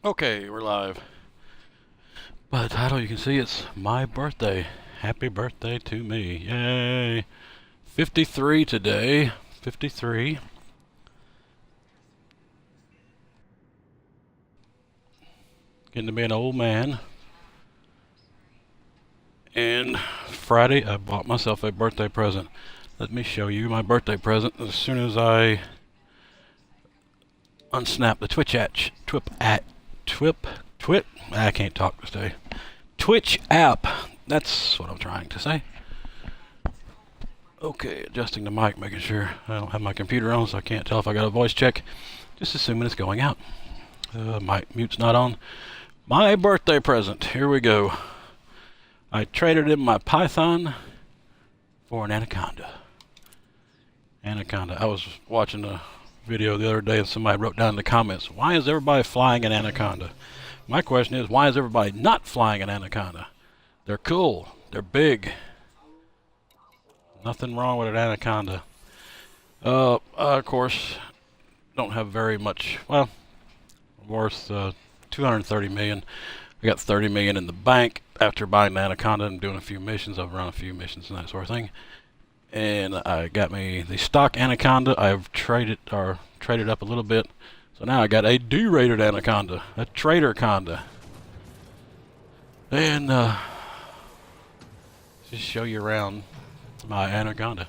Okay, we're live. By the title, you can see it's my birthday. Happy birthday to me. Yay. 53 today. 53. Getting to be an old man. And Friday, I bought myself a birthday present. Let me show you my birthday present as soon as I unsnap the Twitch app. I can't talk this day. Twitch app. That's what I'm trying to say. Okay, adjusting the mic, making sure I don't have my computer on, so I can't tell if I got a voice check. Just assuming it's going out. My mute's not on. My birthday present. Here we go. I traded in my Python for an anaconda. Anaconda. I was watching a video the other day and somebody wrote down in the comments, why is everybody flying an anaconda? My question is, why is everybody not flying an anaconda? They're cool. They're big. Nothing wrong with an anaconda. Of course, don't have very much. Well, worth 230 million. I got 30 million in the bank after buying the anaconda and doing a few missions. I've run a few missions and that sort of thing. And I got me the stock anaconda. I've traded up a little bit. So now I got a D-rated anaconda, a trader conda. And just show you around my anaconda.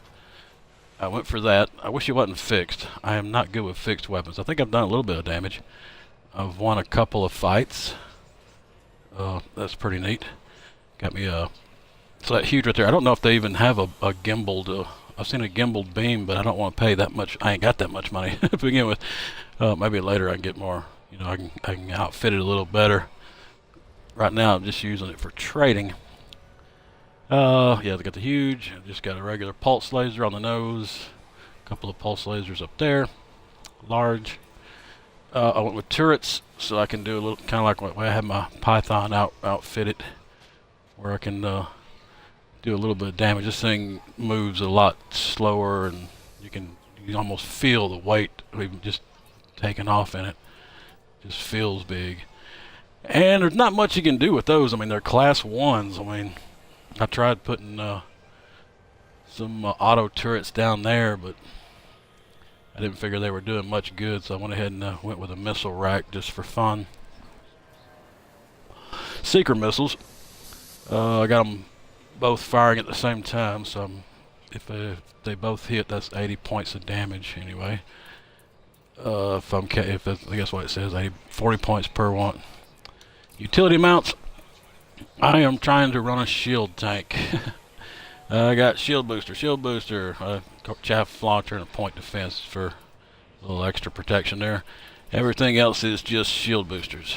I went for that. I wish it wasn't fixed. I am not good with fixed weapons. I think I've done a little bit of damage. I've won a couple of fights. That's pretty neat. Got me a... So that huge right there. I don't know if they even have a gimbaled... I've seen a gimbaled beam, but I don't want to pay that much. I ain't got that much money to begin with. Maybe later I can get more. You know, I can outfit it a little better. Right now I'm just using it for trading. Yeah, they got the huge. I just got a regular pulse laser on the nose. A couple of pulse lasers up there. Large. I went with turrets, so I can do a little, kind of like what I have my Python outfitted, where I can do a little bit of damage. This thing moves a lot slower, and you can almost feel the weight even just taking off in it. Just feels big. And there's not much you can do with those. I mean, they're class 1s. I mean, I tried putting some auto turrets down there, but I didn't figure they were doing much good, so I went ahead and went with a missile rack just for fun. Seeker missiles. I got them both firing at the same time, so if they both hit, that's 80 points of damage anyway. I guess what it says, 40 points per one. Utility mounts. I am trying to run a shield tank. I got shield booster, chaff launcher, and a point defense for a little extra protection there. Everything else is just shield boosters.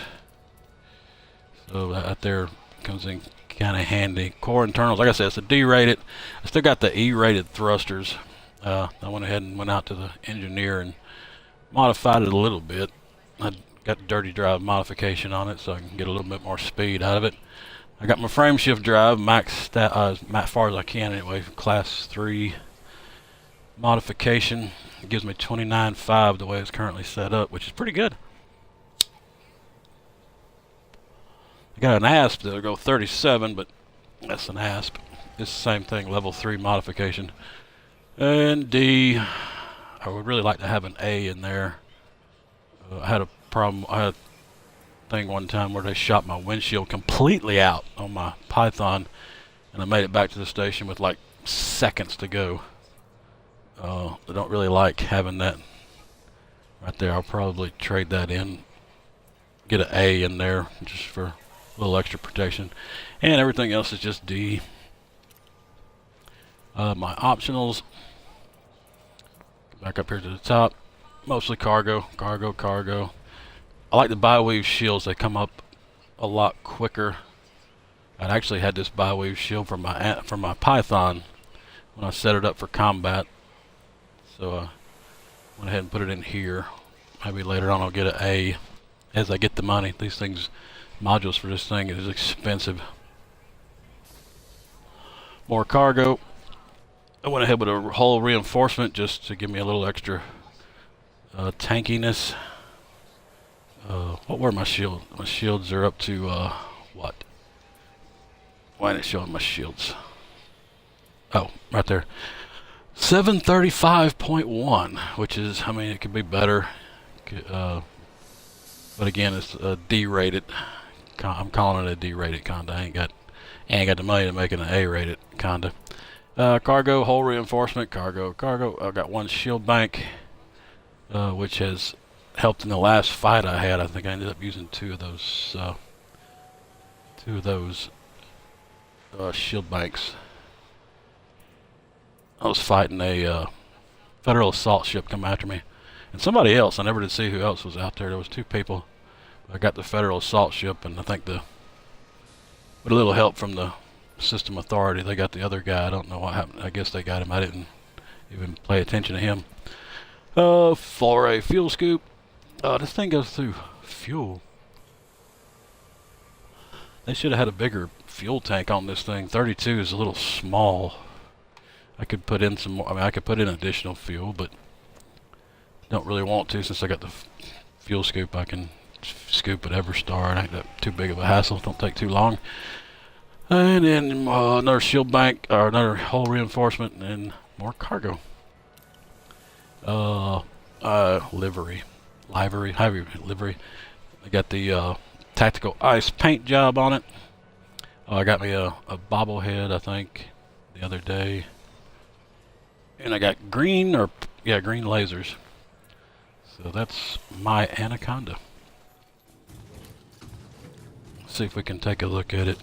So that there comes in kind of handy. Core internals, like I said, it's a D-rated. I still got the E-rated thrusters. I went ahead and went out to the engineer and modified it a little bit. I got dirty drive modification on it so I can get a little bit more speed out of it. I got my frame shift drive maxed as far as I can anyway, class 3 modification. It gives me 29.5 the way it's currently set up, which is pretty good. I got an ASP that'll go 37, but that's an ASP. It's the same thing, level 3 modification. And D, I would really like to have an A in there. I had a problem. I had a thing one time where they shot my windshield completely out on my Python, and I made it back to the station with like seconds to go. I don't really like having that right there. I'll probably trade that in, get an A in there just for a little extra protection, and everything else is just D. My optionals, back up here to the top, mostly cargo. I like the bi-weave shields. They come up a lot quicker. I actually had this bi-weave shield from my Python when I set it up for combat, so I went ahead and put it in here. Maybe later on I'll get an A as I get the money. These things, modules for this thing is expensive. More cargo. I went ahead with a hull reinforcement just to give me a little extra tankiness. What were my shields? My shields are up to, what? Why ain't it showing my shields? Oh, right there. 735.1, which is, I mean, it could be better. But again, it's a D-rated. I'm calling it a D-rated Conda. I ain't got the money to make it an A-rated Conda. Cargo, hull reinforcement, cargo. I've got one shield bank, which has helped in the last fight I had. I think I ended up using two of those shield banks. I was fighting a Federal assault ship come after me. And somebody else, I never did see who else was out there. There was two people. I got the Federal assault ship, and I think with a little help from the System Authority, they got the other guy. I don't know what happened. I guess they got him. I didn't even pay attention to him. Flore fuel scoop. This thing goes through fuel. They should have had a bigger fuel tank on this thing. 32 is a little small. I could put in some more. I mean, I could put in additional fuel, but don't really want to since I got the fuel scoop. I can scoop at Everstar. It ain't that too big of a hassle. Don't take too long. And then another shield bank, or another hull reinforcement, and more cargo. Livery. I got the tactical ice paint job on it. I got me a bobblehead, I think, the other day. And I got green lasers. So that's my Anaconda. Let's see if we can take a look at it.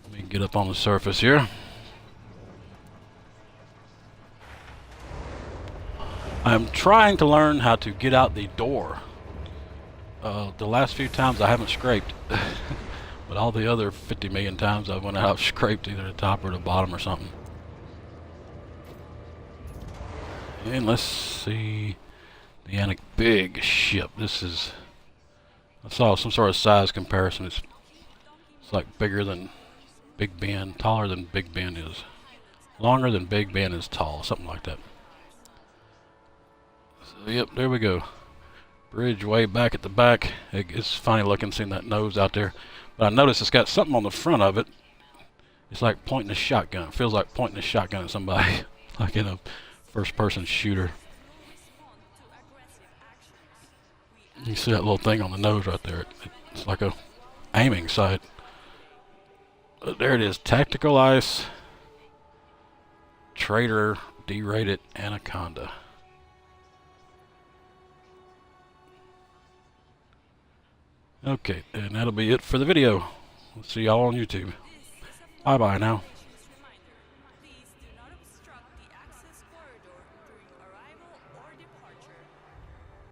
Let me get up on the surface here. I'm trying to learn how to get out the door. The last few times I haven't scraped. But all the other 50 million times I went out, scraped either the top or the bottom or something. And let's see the big ship. This is, I saw some sort of size comparison. It's like bigger than Big Ben, taller than Big Ben is, longer than Big Ben is tall, something like that. So yep, there we go. Bridge way back at the back. It's funny looking seeing that nose out there. But I noticed it's got something on the front of it. It's like pointing a shotgun. It feels like pointing a shotgun at somebody, like in a first-person shooter. You see that little thing on the nose right there. It's like a aiming sight. But there it is. Tactical ice. Trader D-rated Anaconda. Okay, and that'll be it for the video. We'll see y'all on YouTube. Bye-bye now.